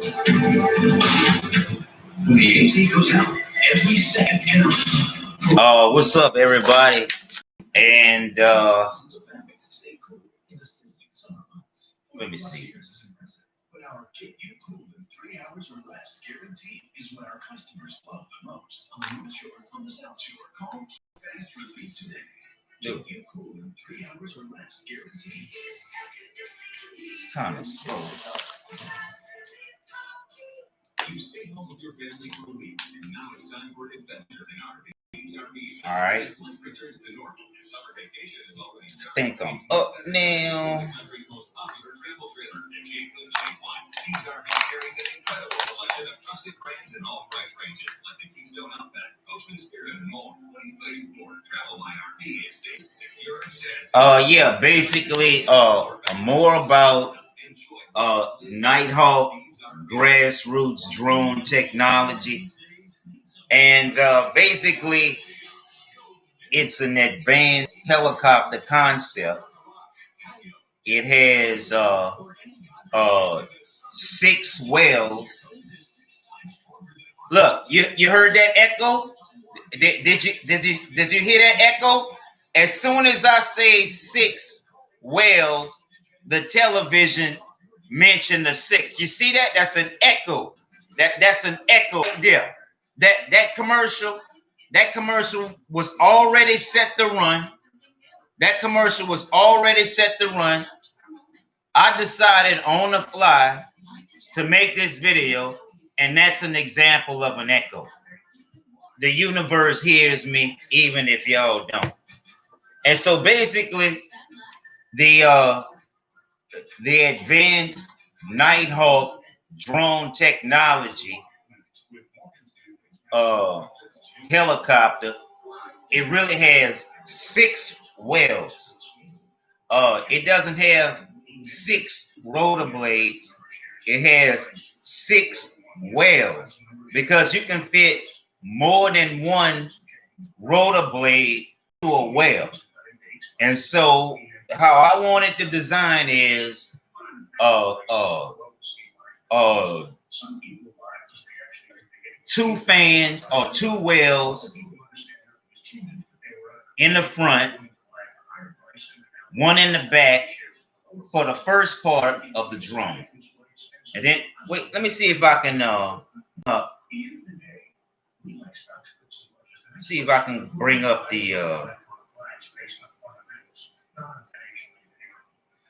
When the AC goes out, every second counts. What's up, everybody? And let me see. But our get you cool in 3 hours or less guarantee is what our customers love the most. On the North Shore, on the South Shore, call Fast Relief today. Get you cool in 3 hours or less guarantee. It's kind of slow. You stay home with your family for a week, and now it's time for an adventure in RV. All right. Life returns to normal, and summer vacation is already I started. think I'm up now. The country's most popular travel trailer, and These RV carries an incredible selection of trusted brands in all price ranges, like the Keystone Outback, Coachman Spirit, and more. What are you waiting for? Travel by RV is safe, secure, and safe. Yeah, basically, more about Nighthawk Grassroots drone technology, and basically, it's an advanced helicopter concept. It has 6 wells. Look, you heard that echo? Did you hear that echo? As soon as I say 6 wells, the television mentioned the 6. You see that? That's an echo. That's an echo right there. That commercial was already set to run. That commercial was already set to run. I decided on the fly to make this video, and that's an example of an echo. The universe hears me even if y'all don't. And so basically, the advanced Nighthawk drone technology helicopter, it really has 6 wells. It doesn't have 6 rotor blades. It has 6 wells because you can fit more than one rotor blade to a well. And so how I wanted to design is 2 fans or 2 wells in the front, 1 in the back for the first part of the drone. And then wait, let me see if I can see if I can bring up the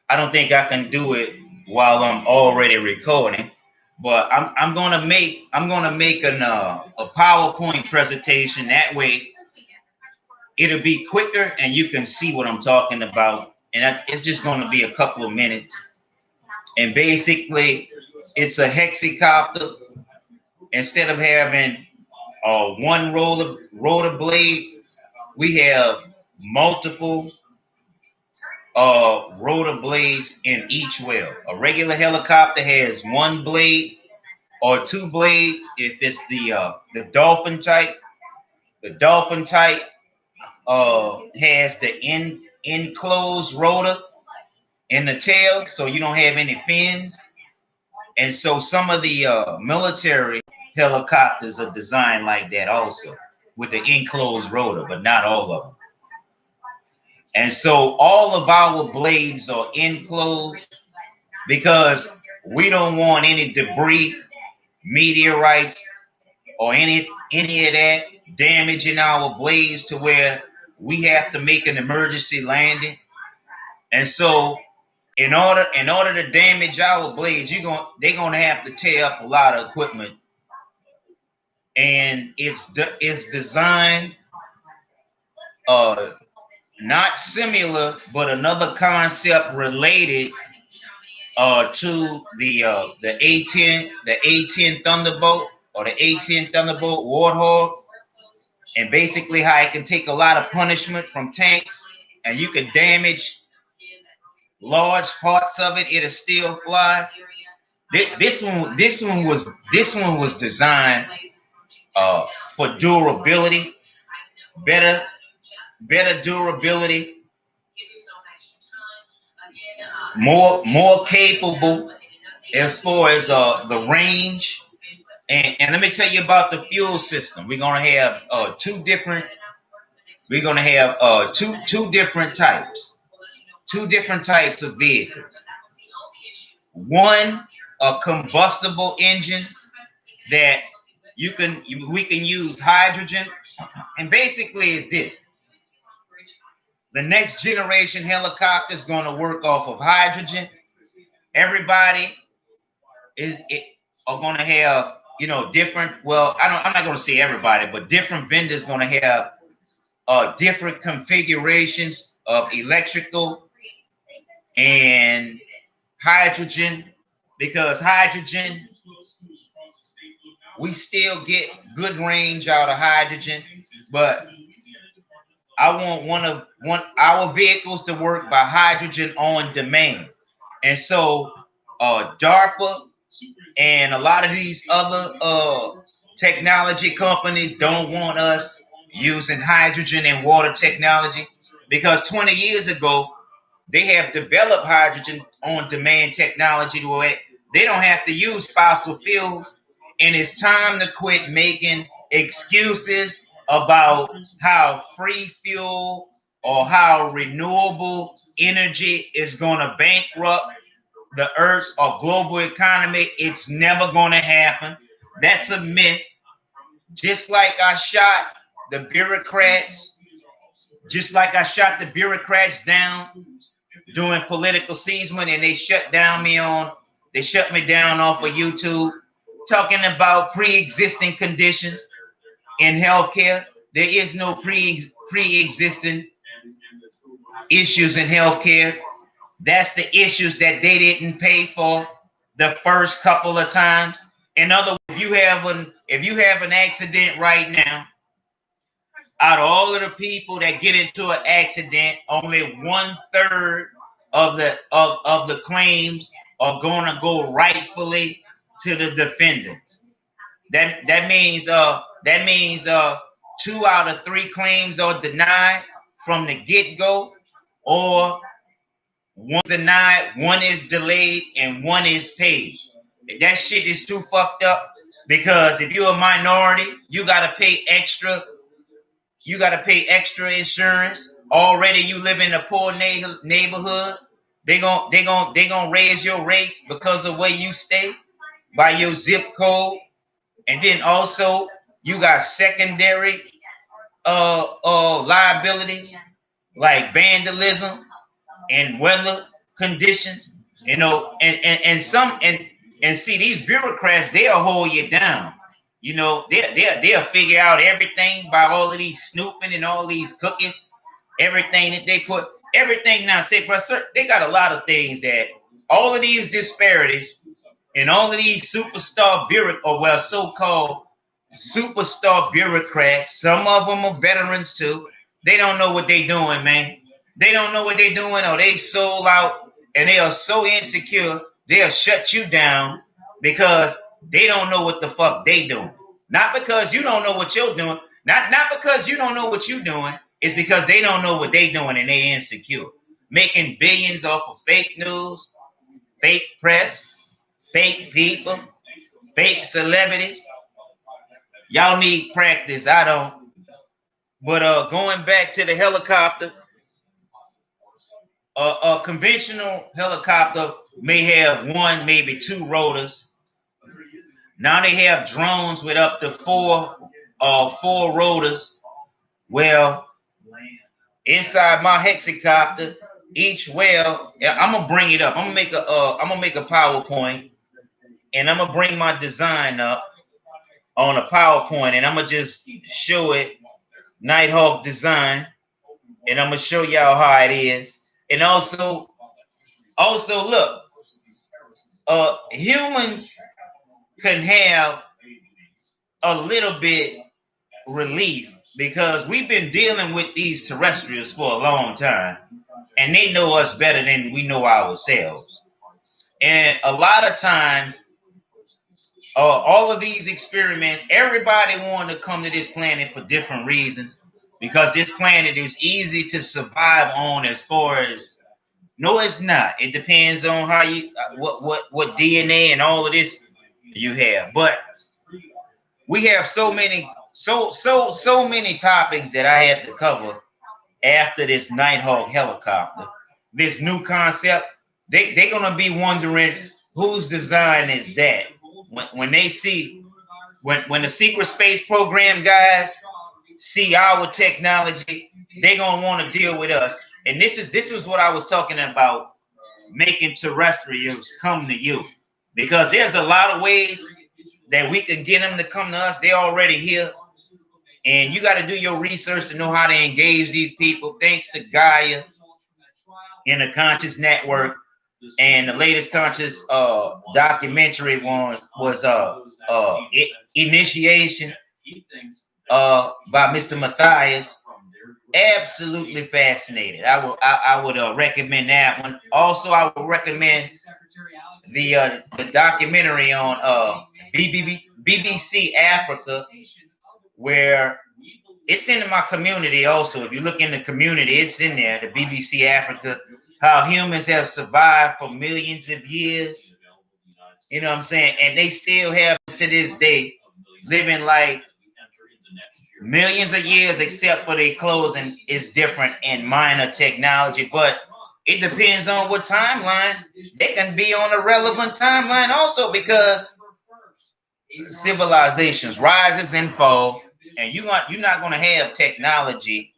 I don't think I can do it while I'm already recording, but I'm gonna make a PowerPoint presentation. That way it'll be quicker and you can see what I'm talking about. And it's just gonna be a couple of minutes. And basically it's a hexacopter. Instead of having one rotor blade, we have multiple rotor blades in each well. A regular helicopter has 1 blade or 2 blades if it's the dolphin type. The dolphin type has the enclosed rotor in the tail, so you don't have any fins. And so some of the military helicopters are designed like that also, with the enclosed rotor, but not all of them. And so all of our blades are enclosed because we don't want any debris, meteorites, or any of that damaging our blades to where we have to make an emergency landing. And so in order to damage our blades, they're gonna have to tear up a lot of equipment. And it's designed not similar, but another concept related to the A10 Thunderbolt or the A10 Thunderbolt Warthog, and basically how it can take a lot of punishment from tanks, and you can damage large parts of it. It'll still fly. This one was designed for durability, better durability, more capable, as far as the range. And let me tell you about the fuel system. We're gonna have two different. We're gonna have two different types. Two different types of vehicles. One, a combustible engine that we can use hydrogen, and basically is this: the next generation helicopter is going to work off of hydrogen. Everybody are going to have different. Well, I'm not going to say everybody, but different vendors going to have different configurations of electrical and hydrogen, because hydrogen, we still get good range out of hydrogen, but I want one our vehicles to work by hydrogen on demand. And so DARPA and a lot of these other technology companies don't want us using hydrogen and water technology, because 20 years ago they have developed hydrogen on demand technology to where they don't have to use fossil fuels. And it's time to quit making excuses about how free fuel or how renewable energy is going to bankrupt the Earth's or global economy. It's never going to happen. That's a myth. Just like I shot the bureaucrats, just like I shot the bureaucrats down during political season, and they shut me down off of YouTube, talking about pre-existing conditions in healthcare. There is no pre-existing issues in healthcare. That's the issues that they didn't pay for the first couple of times. In other words, if you have an accident right now, out of all of the people that get into an accident, only 1/3 of the claims are going to go rightfully to the defendants. That means 2 out of 3 claims are denied from the get go, or one denied, one is delayed, and one is paid. That shit is too fucked up, because if you're a minority, you gotta pay extra. You gotta pay extra insurance. Already, you live in a poor neighborhood. They gonna raise your rates because of where you stay, by your zip code. And then also you got secondary liabilities like vandalism and weather conditions, and see, these bureaucrats, they'll hold you down. They'll figure out everything by all of these snooping and all these cookies, everything that they put, everything. Now, say, but sir, they got a lot of things that all of these disparities and all of these so-called superstar bureaucrats. Some of them are veterans too. They don't know what they're doing, man. They don't know what they're doing, or they sold out and they are so insecure they'll shut you down because they don't know what the fuck they doing. Not because you don't know what you're doing. Not because you don't know what you're doing. It's because they don't know what they doing and they insecure. Making billions off of fake news, fake press, fake people, fake celebrities. Y'all need practice. I don't. But going back to the helicopter, a conventional helicopter may have one, maybe 2 rotors. Now they have drones with up to four rotors. Well, inside my hexacopter, each well, I'm gonna bring it up. I'm gonna make a PowerPoint, and I'm gonna bring my design up on a PowerPoint, and I'm gonna just show it Nighthawk design, and I'm gonna show y'all how it is. And also look, humans can have a little bit relief, because we've been dealing with these terrestrials for a long time, and they know us better than we know ourselves. And a lot of times, all of these experiments, everybody wanted to come to this planet for different reasons, because this planet is easy to survive on as far as No, it's not. It depends on how you what DNA and all of this you have. But we have so many topics that I had to cover after this Nighthawk helicopter. This new concept, they're gonna be wondering whose design is that when they see when the secret space program guys see our technology, they're gonna want to deal with us. And this is what I was talking about, making terrestrials come to you, because there's a lot of ways that we can get them to come to us. They're already here, and you got to do your research to know how to engage these people. Thanks to Gaia in the Conscious Network, and the latest Conscious documentary one was Initiation by Mr. Matthias. Absolutely fascinated. I would recommend that one. Also, I would recommend the documentary on BBC Africa, where it's in my community also. If you look in the community, it's in there, the BBC Africa, how humans have survived for millions of years. You know what I'm saying? And they still have to this day living like millions of years, except for their clothes, and it's different in minor technology. But it depends on what timeline. They can be on a relevant timeline also, because civilizations rises and fall, and you're not going to have technology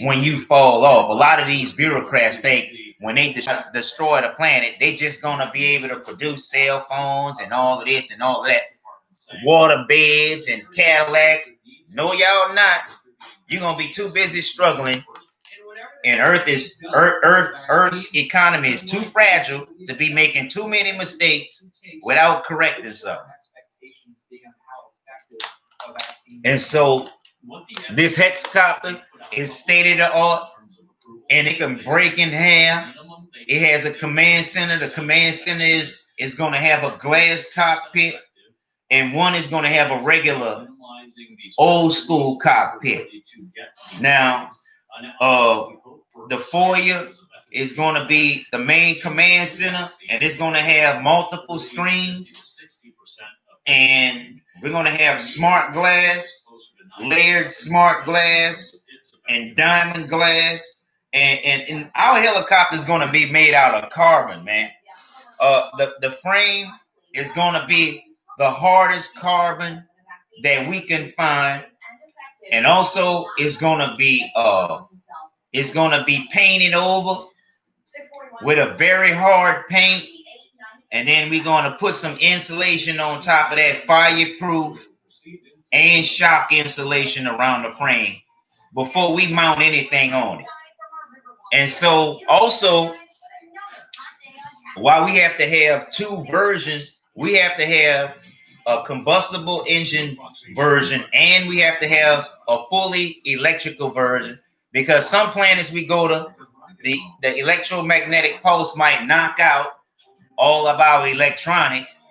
when you fall off. A lot of these bureaucrats think when they destroy the planet, they just going to be able to produce cell phones and all of this and all of that, water beds and Cadillacs. No, y'all not. You're going to be too busy struggling, and Earth economy is too fragile to be making too many mistakes without correcting something. And so this hexcopter is state of the art, and it can break in half. It has a command center. The command center is going to have a glass cockpit, and one is going to have a regular old school cockpit. Now, the foyer is going to be the main command center, and it's going to have multiple screens, and we're going to have smart glass, layered smart glass, and diamond glass, and our helicopter is going to be made out of carbon, man. The frame is going to be the hardest carbon that we can find, and also it's going to be painted over with a very hard paint, and then we're going to put some insulation on top of that, fireproof and shock insulation around the frame before we mount anything on it. And so also, while we have to have two versions, we have to have a combustible engine version, and we have to have a fully electrical version, because some planets we go to, the electromagnetic pulse might knock out all of our electronics,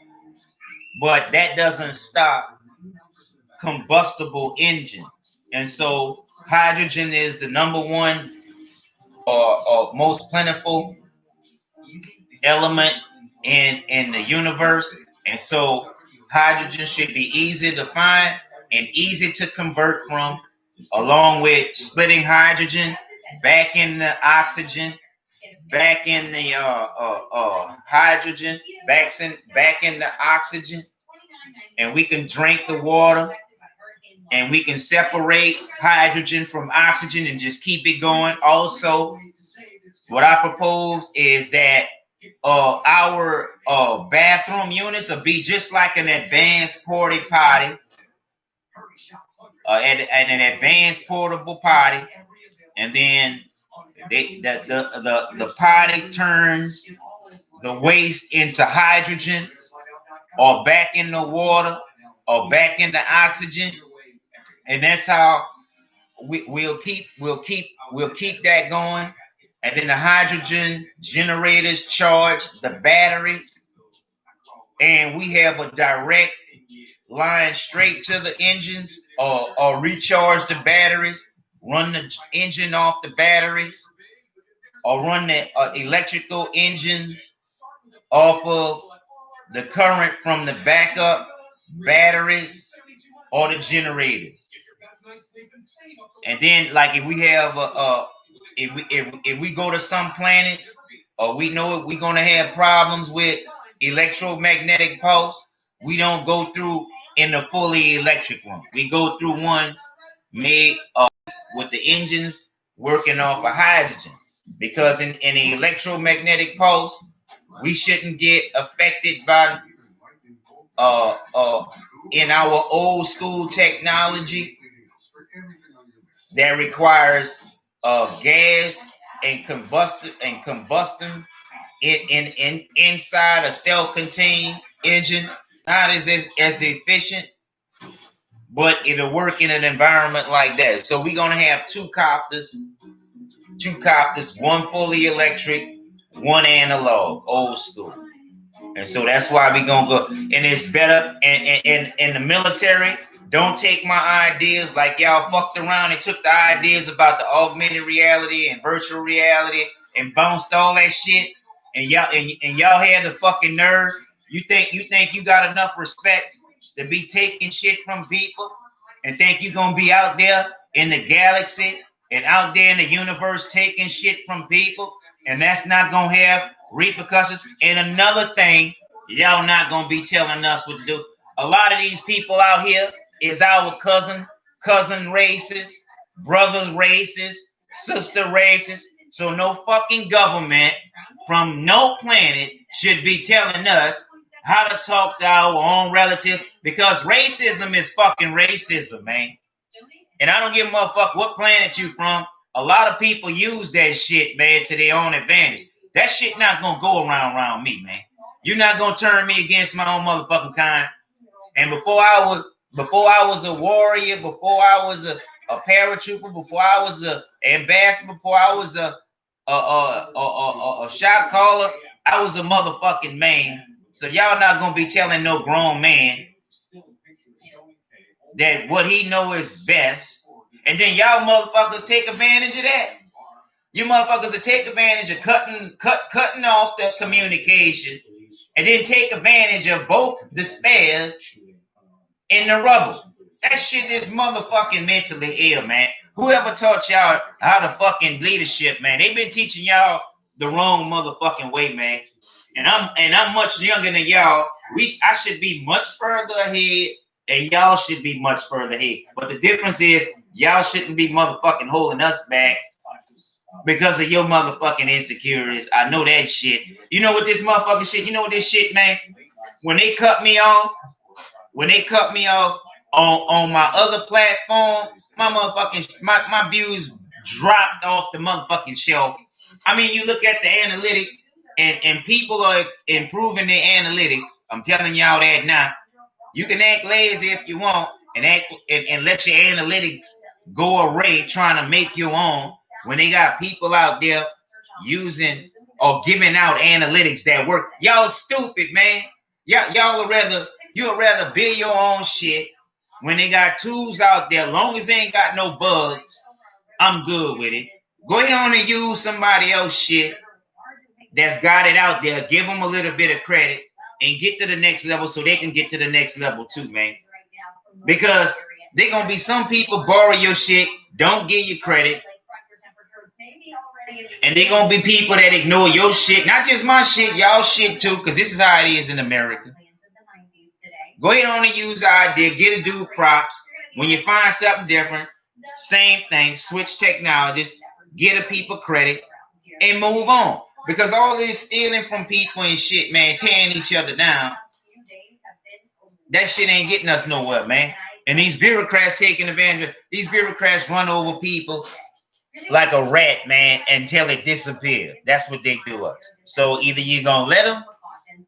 but that doesn't stop combustible engines. And so hydrogen is the number one or most plentiful element in the universe. And so hydrogen should be easy to find and easy to convert from, along with splitting hydrogen back in the oxygen, back in the hydrogen, back in the oxygen, and we can drink the water, and we can separate hydrogen from oxygen and just keep it going. Also, what I propose is that our bathroom units will be just like an advanced porta potty, and an advanced portable potty, and then the potty turns the waste into hydrogen, or back in the water, or back in the oxygen, and that's how we'll keep that going. And then the hydrogen generators charge the batteries, and we have a direct line straight to the engines, or recharge the batteries, run the engine off the batteries, or run the electrical engines off of the current from the backup batteries or the generators. And then, like, if we have if we go to some planets, or we know we're gonna have problems with electromagnetic pulse, we don't go through in the fully electric one. We go through one made with the engines working off of hydrogen, because in the electromagnetic pulse, we shouldn't get affected by in our old school technology that requires gas and combustion in inside a self-contained engine. Not as efficient, but it'll work in an environment like that. So we're gonna have two copters, one fully electric, one analog, old school. And so that's why we gonna go. And it's better in the military. Don't take my ideas like y'all fucked around and took the ideas about the augmented reality and virtual reality and bounced all that shit. And y'all had the fucking nerve. You think you got enough respect to be taking shit from people and think you gonna be out there in the galaxy and out there in the universe taking shit from people, and that's not gonna have repercussions. And another thing, y'all not gonna be telling us what to do. A lot of these people out here is our cousin races, brothers races, sister races. So no fucking government from no planet should be telling us how to talk to our own relatives, because racism is fucking racism, man. And I don't give a motherfucker what planet you from. A lot of people use that shit, man, to their own advantage. That shit not gonna go around me, man. You're not gonna turn me against my own motherfucking kind. And before I was a warrior, before I was a paratrooper, before I was an ambassador, before I was a shot caller, I was a motherfucking man. So y'all not gonna be telling no grown man that what he know is best, and then y'all motherfuckers take advantage of that. You motherfuckers will take advantage of cutting off the communication, and then take advantage of both the spares and the rubble. That shit is motherfucking mentally ill, man. Whoever taught y'all how to fucking leadership, man, they've been teaching y'all the wrong motherfucking way, man. And I'm much younger than y'all. I should be much further ahead, and y'all should be much further ahead. But the difference is, y'all shouldn't be motherfucking holding us back because of your motherfucking insecurities. I know that shit. You know what this motherfucking shit? You know what this shit, man? When they cut me off on my other platform, my views dropped off the motherfucking shelf. I mean, you look at the analytics, and people are improving their analytics. I'm telling y'all that now. You can act lazy if you want, and let your analytics go array trying to make your own, when they got people out there using or giving out analytics that work. Y'all stupid, man. Y'all you'd rather build your own shit when they got tools out there. Long as they ain't got no bugs, I'm good with it. Go ahead on and use somebody else's shit that's got it out there. Give them a little bit of credit and get to the next level so they can get to the next level too, man. Because they're going to be some people borrow your shit, don't give you credit. And they're going to be people that ignore your shit. Not just my shit, y'all shit too, because this is how it is in America. Go ahead on and use our idea. Get a dude props. When you find something different, same thing. Switch technologies. Get a people credit and move on. Because all this stealing from people and shit, man, tearing each other down, that shit ain't getting us nowhere, man. And these bureaucrats taking advantage of, these bureaucrats run over people like a rat, man, until it disappears. That's what they do us. So either you're going to let them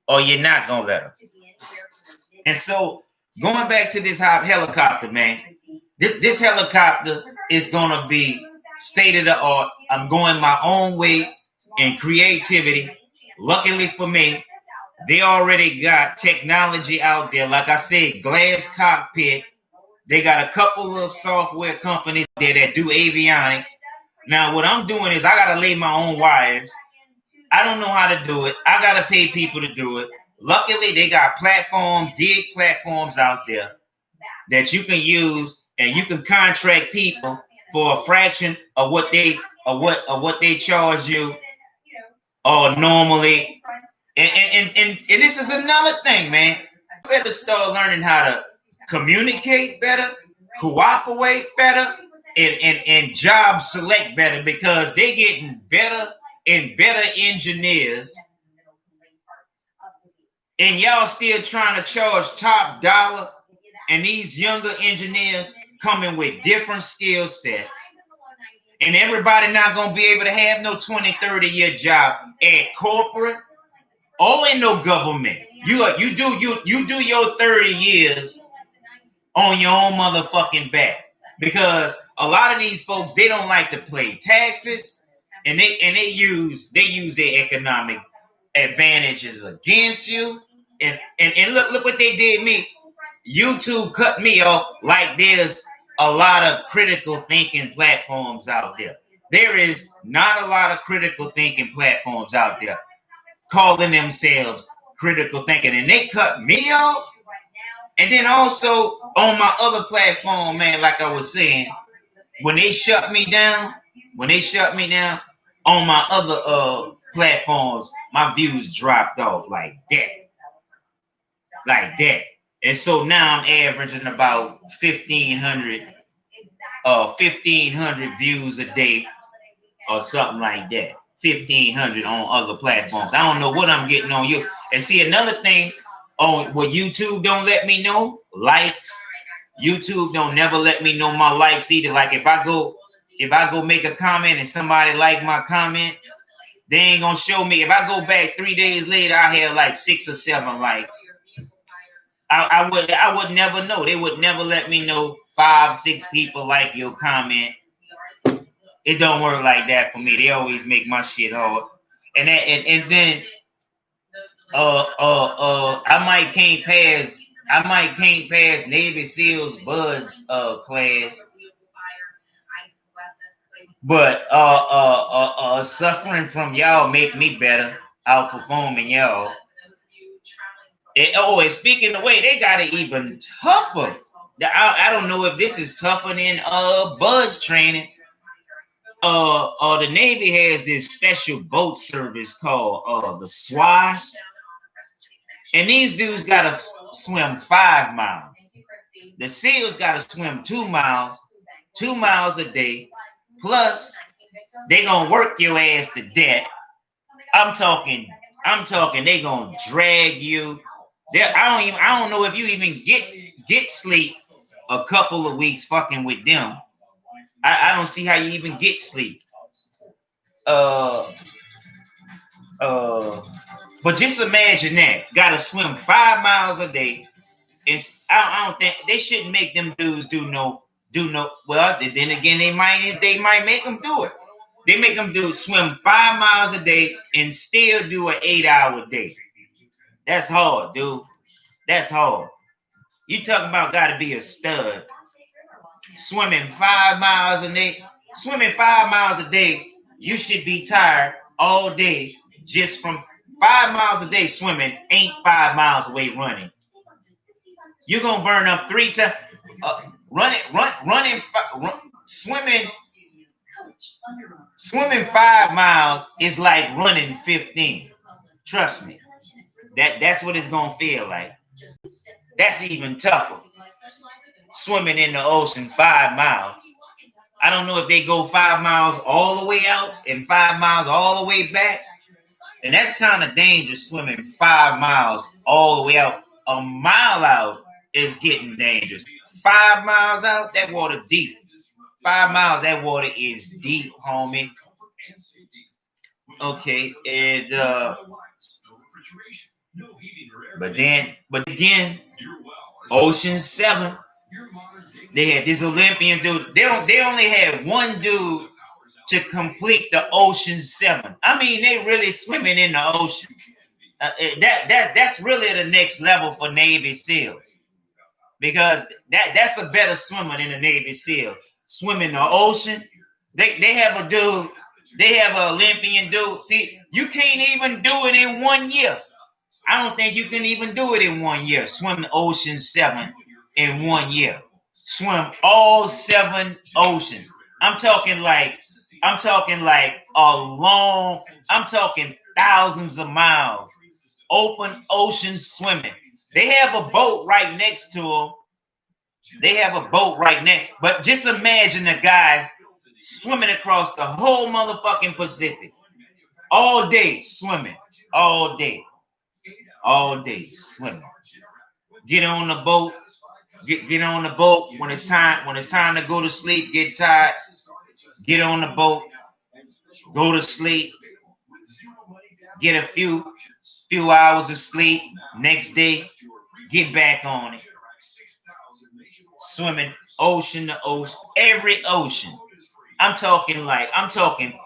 or you're not going to let them. And so going back to this helicopter, man, this helicopter is going to be state of the art. I'm going my own way in creativity. Luckily for me, they already got technology out there. Like I said, glass cockpit. They got a couple of software companies there that do avionics. Now, what I'm doing is I gotta lay my own wires. I don't know how to do it. I gotta pay people to do it. Luckily, they got gig platforms out there that you can use, and you can contract people for a fraction of what they charge you normally. And this is another thing, man. You better start learning how to communicate better, cooperate better, and job select better, because they're getting better and better engineers, and y'all still trying to charge top dollar, and these younger engineers coming with different skill sets, and everybody not going to be able to have no 20-30 year job at corporate or in no government. You do your 30 years on your own motherfucking back, because a lot of these folks, they don't like to pay taxes, and they use their economic advantages against you. And look what they did me. YouTube cut me off. Like, there's a lot of critical thinking platforms out there. There is not a lot of critical thinking platforms out there calling themselves critical thinking, and they cut me off. And then also on my other platform, man, like I was saying, when they shut me down on my other platforms, my views dropped off like that. And so now I'm averaging about 1,500 views a day or something like that. 1,500 on other platforms. I don't know what I'm getting on you. And see, another thing, what YouTube don't let me know, likes. YouTube don't never let me know my likes either. Like, if I go make a comment and somebody like my comment, they ain't gonna show me. If I go back 3 days later, I have like 6 or 7 likes. I would never know. They would never let me know 5, 6 people like your comment. It don't work like that for me. They always make my shit hard. And then I might can't pass Navy SEALs Buds class. But suffering from y'all make me better, outperforming y'all. And speaking of the way, they got it even tougher. I don't know if this is tougher than Bud's training. The Navy has this special boat service called the SWAS, and these dudes gotta swim 5 miles. The SEALs gotta swim 2 miles a day. Plus, they gonna work your ass to death. I'm talking. They gonna drag you. I don't know if you even get sleep a couple of weeks fucking with them. I don't see how you even get sleep. But just imagine that. Gotta swim 5 miles a day. And I don't think they shouldn't make them dudes do no. Well, then again, they might make them do it. They make them swim 5 miles a day and still do an 8-hour day. That's hard, dude. That's hard. You talking about gotta be a stud. Swimming 5 miles a day. Swimming 5 miles a day, you should be tired all day just from 5 miles a day swimming. Ain't 5 miles away running. You're gonna burn up 3 times. Swimming 5 miles is like running 15. Trust me. That's what it's gonna feel like. That's even tougher. Swimming in the ocean 5 miles. I don't know if they go 5 miles all the way out and 5 miles all the way back. And that's kind of dangerous, swimming 5 miles all the way out. A mile out is getting dangerous. 5 miles out, that water deep. 5 miles, that water is deep, homie. Okay, and but again, Ocean 7, they had this Olympian dude. They only had one dude to complete the Ocean 7. I mean, they really swimming in the ocean. That's really the next level for Navy SEALs, because that's a better swimmer than a Navy SEAL. Swimming the ocean, They have a dude. They have an Olympian dude. See, you can't even do it in 1 year. I don't think you can even do it in 1 year. Swim the ocean 7 in 1 year. Swim all 7 oceans. I'm talking like a long. I'm talking thousands of miles. Open ocean swimming. They have a boat right next to them. They have a boat right next. But just imagine the guys swimming across the whole motherfucking Pacific. All day swimming. All day swimming. Get on the boat. Get on the boat when it's time to go to sleep. Get tired. Get on the boat. Go to sleep. Get a few hours of sleep. Next day, get back on it. Swimming ocean to ocean, every ocean. I'm talking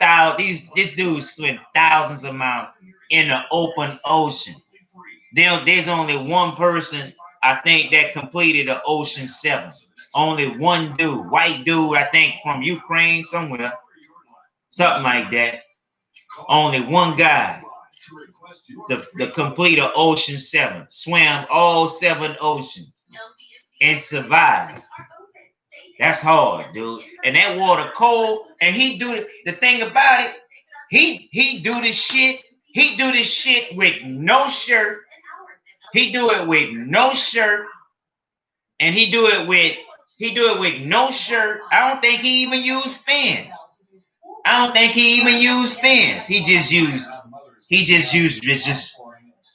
thousands. This dude swim thousands of miles in the open ocean. There's only one person I think that completed the Ocean 7. Only one dude, white dude, I think from Ukraine somewhere, something like that. Only one guy, the complete of Ocean 7, swam all 7 oceans and survived. That's hard, dude. And that water cold. And he do it. The thing about it, he do this shit. He do this shit with no shirt. He do it with no shirt. And he do it with no shirt. I don't think he even used fins. He just used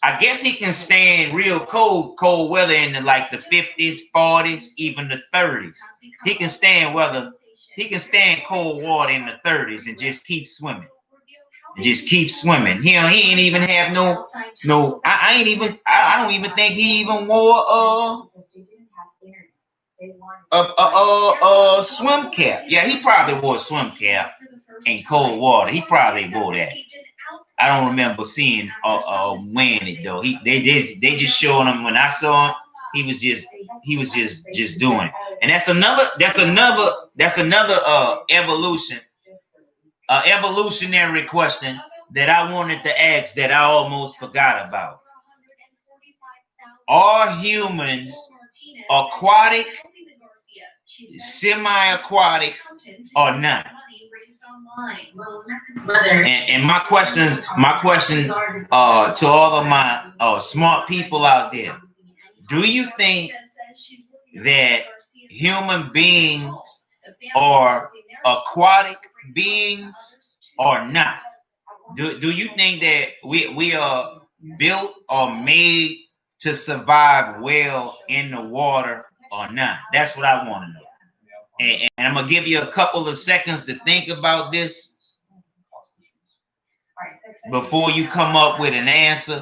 I guess he can stand real cold weather in the 50s, 40s, even the 30s. He can stand cold water in the 30s and just keep swimming. He ain't even have no. I don't even think he even wore a swim cap. Yeah, he probably wore a swim cap in cold water. He probably wore that. I don't remember seeing wearing it though. They just showing him. When I saw him, he was just doing it. And that's another evolutionary question that I wanted to ask that I almost forgot about. Are humans aquatic, semi-aquatic, or not? And my question to all of my smart people out there: do you think that human beings are aquatic beings or not? Do you think that we are built or made to survive well in the water or not? That's what I want to know. And I'm gonna give you a couple of seconds to think about this before you come up with an answer.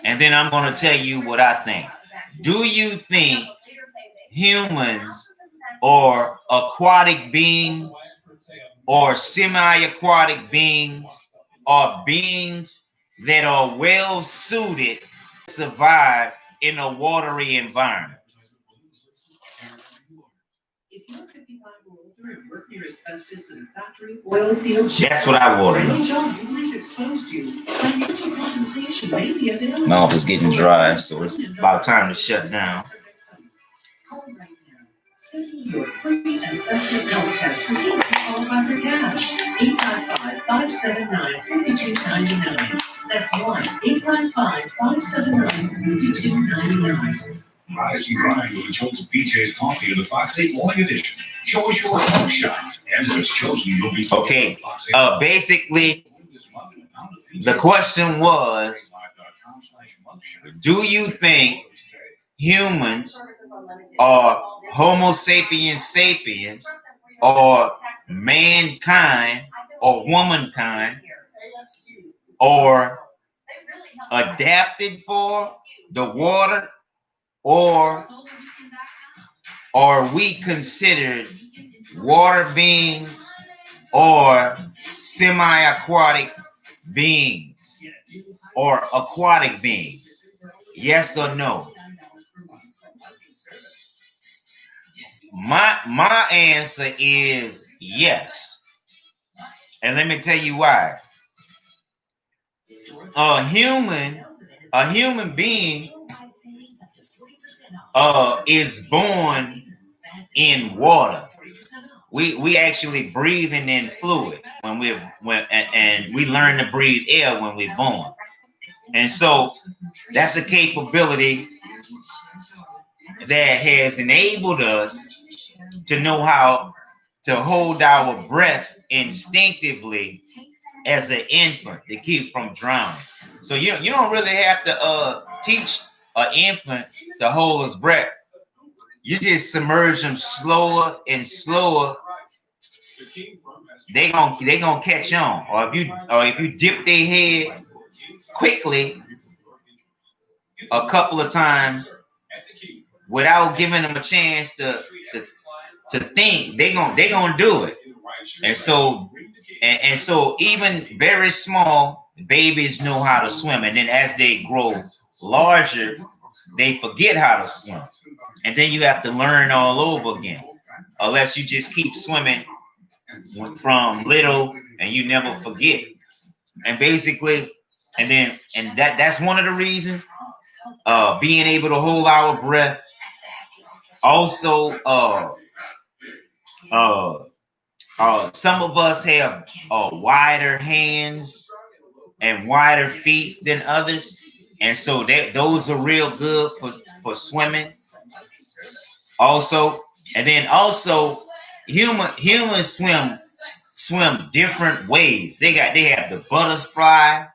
And then I'm gonna tell you what I think. Do you think humans are aquatic beings or semi-aquatic beings or beings that are well suited to survive in a watery environment? If you're 55 or older and work near asbestos in a factory, oil field, that's what I want to know. job really exposed you, financial compensation may be available. Mouth is getting dry, so it's about time to shut down. Call right now. Schedule your free asbestos health test to see if you qualify for cash. 855-579-5299. That's 1-855-579-5299. Rise and grind with the chosen PJ's Coffee in the Fox 8 Morning Edition. Show us your home shot, and if it's chosen, you'll be okay. Basically, the question was: do you think humans are Homo sapiens sapiens, or mankind, or womankind, or adapted for the water, or are we considered water beings or semi-aquatic beings or aquatic beings? Yes or no? My answer is Yes. And let me tell you why. A human being is born in water. We actually breathing in fluid and we learn to breathe air when we're born. And so that's a capability that has enabled us to know how to hold our breath instinctively as an infant to keep from drowning. So you don't really have to teach an infant to hold his breath. You just submerge them slower and slower. They gonna catch on. Or if you dip their head quickly a couple of times without giving them a chance to think, they gonna do it. And so even very small babies know how to swim, and then as they grow larger, they forget how to swim, and then you have to learn all over again, unless you just keep swimming from little and you never forget. And basically, and that's one of the reasons, being able to hold our breath. Also, some of us have wider hands and wider feet than others, and so those are real good for swimming. Also, and then also, humans swim different ways. They have the butterfly,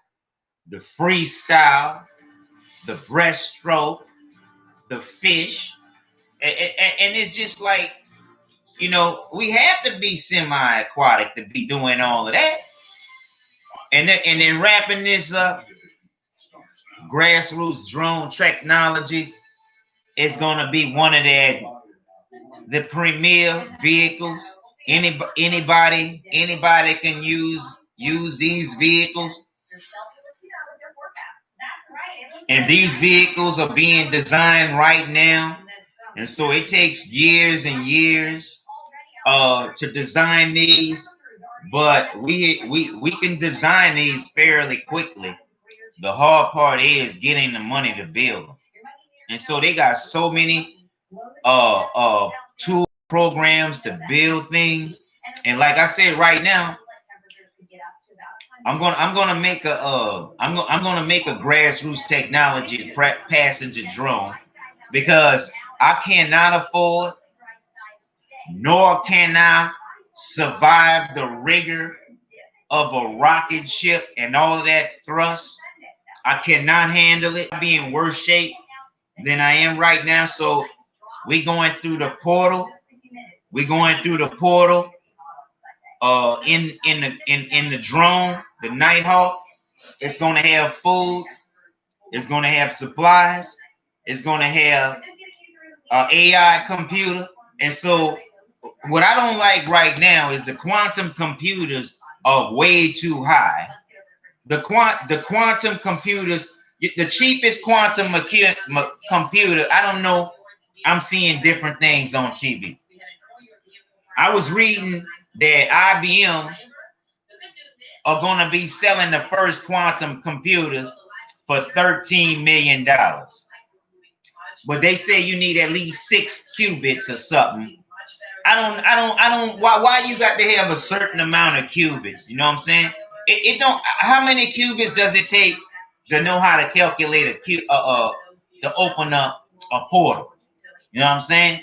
the freestyle, the breaststroke, the fish, and it's just like, we have to be semi-aquatic to be doing all of that. And then wrapping this up, Grassroots drone technologies is going to be one of the premier vehicles. Anybody can use these vehicles, and these vehicles are being designed right now, and so it takes years and years to design these, but we can design these fairly quickly. The hard part is getting the money to build them. And so they got so many tool programs to build things. And like I said, right now, I'm gonna make a Grassroots technology passenger drone, because I cannot afford, nor can I survive the rigor of a rocket ship and all of that thrust. I cannot handle it. I'll be in worse shape than I am right now. So we're going through the portal. In the drone, the Nighthawk. It's gonna have food. It's gonna have supplies. It's gonna have an AI computer. And so what I don't like right now is the quantum computers are way too high. The quantum computers, the cheapest quantum computer, I don't know. I'm seeing different things on TV. I was reading that IBM are going to be selling the first quantum computers for $13 million. But they say you need at least 6 qubits or something. Why you got to have a certain amount of qubits? You know what I'm saying? It don't. How many qubits does it take to know how to calculate to open up a portal? You know what I'm saying?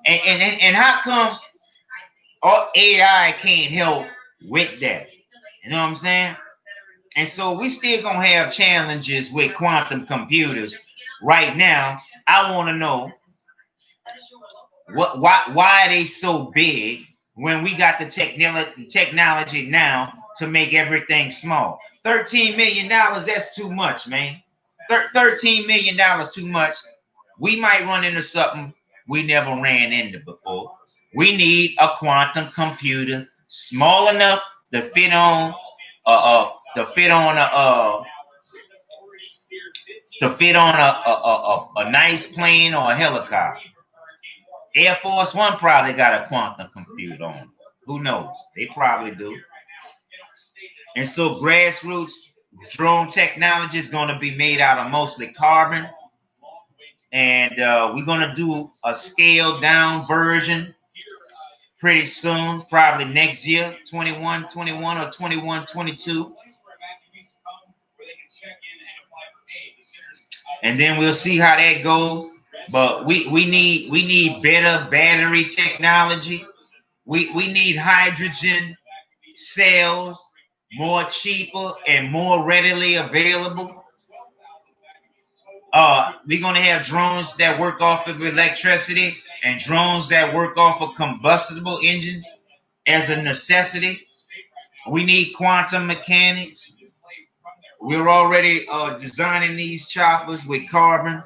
And how come all AI can't help with that? You know what I'm saying? And so we still gonna have challenges with quantum computers. Right now, I want to know why are they so big when we got the technology now to make everything small. $13 million, that's too much, man. $13 million too much. We might run into something we never ran into before. We need a quantum computer small enough to fit on a nice plane or a helicopter. Air Force One probably got a quantum computer on. Who knows? They probably do. And so Grassroots drone technology is going to be made out of mostly carbon. And we're going to do a scaled down version pretty soon, probably next year, 21-21 or 21-22. And then we'll see how that goes. But we need better battery technology. We need hydrogen cells, more cheaper and more readily available. We're gonna have drones that work off of electricity and drones that work off of combustible engines as a necessity. We need quantum mechanics. We're already designing these choppers with carbon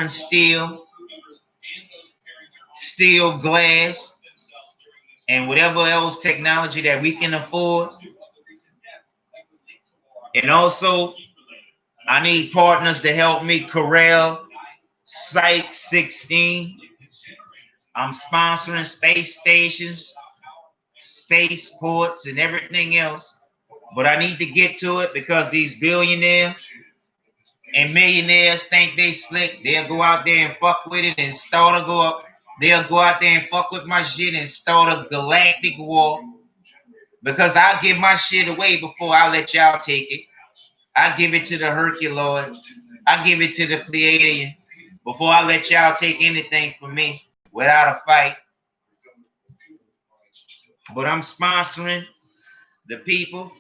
steel, steel glass, and whatever else technology that we can afford. And also, I need partners to help me corral Site 16. I'm sponsoring space stations, spaceports, and everything else. But I need to get to it because these billionaires and millionaires think they slick. They'll go out there and fuck with it and start a go up. They'll go out there and fuck with my shit and start a galactic war. Because I'll give my shit away before I let y'all take it. I give it to the Herculoids. I give it to the Pleiadians before I let y'all take anything from me without a fight. But I'm sponsoring the people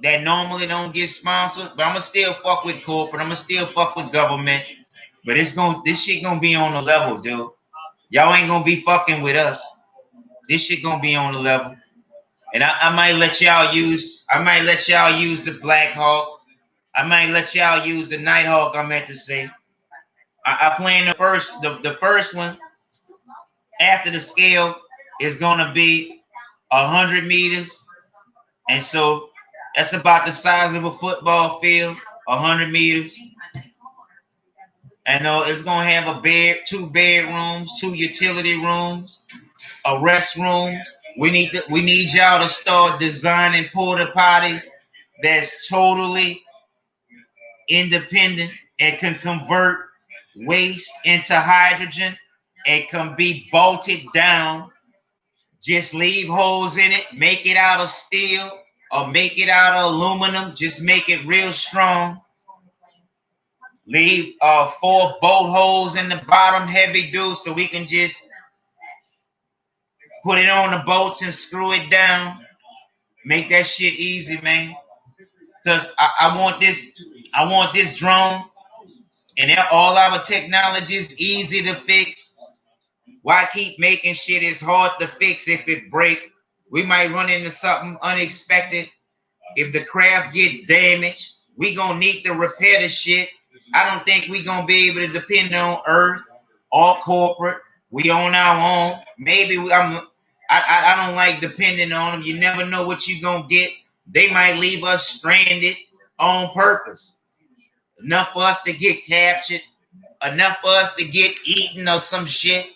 that normally don't get sponsored. But I'ma still fuck with corporate. I'ma still fuck with government. But this shit gonna be on the level, dude. Y'all ain't gonna be fucking with us. This shit gonna be on the level. And I might let y'all use the Black Hawk. I might let y'all use the Nighthawk, I meant to say. I plan the first one after the scale is gonna be 100 meters. And so that's about the size of a football field, 100 meters. And it's gonna have two bedrooms, 2 utility rooms, a restroom. We need y'all to start designing porta potties that's totally independent and can convert waste into hydrogen and can be bolted down. Just leave holes in it, make it out of steel or make it out of aluminum. Just make it real strong. Leave 4 bolt holes in the bottom, heavy dude, so we can just put it on the boats and screw it down. Make that shit easy, man. Cause I want this drone, and all our technology is easy to fix. Why keep making shit is hard to fix if it break? We might run into something unexpected. If the craft get damaged, we gonna need to repair the shit. I don't think we gonna be able to depend on Earth or corporate. We on our own. Maybe I don't like depending on them. You never know what you gonna get. They might leave us stranded on purpose. Enough for us to get captured. Enough for us to get eaten or some shit.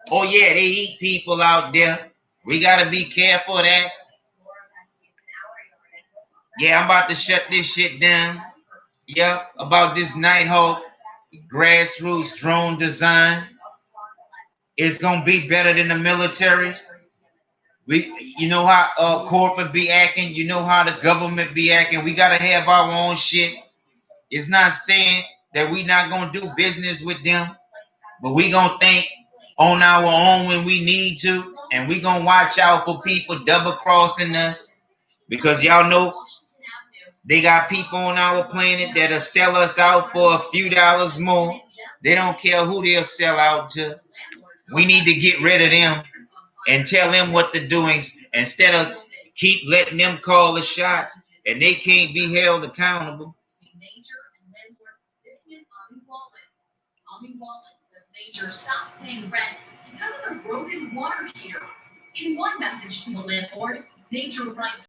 Oh yeah, they eat people out there. We gotta be careful of that. Yeah, I'm about to shut this shit down. Yep, about this Nighthawk Grassroots drone design. It's gonna be better than the military. You know how corporate be acting. You know how the government be acting. We gotta have our own shit. It's not saying that we not gonna do business with them, but we gonna think on our own when we need to, and we gonna watch out for people double crossing us, because y'all know they got people on our planet that'll sell us out for a few dollars more. They don't care who they'll sell out to. We need to get rid of them and tell them what to do instead of keep letting them call the shots and they can't be held accountable. Major stopped paying rent because of a broken water heater. In one message to the landlord, Major writes,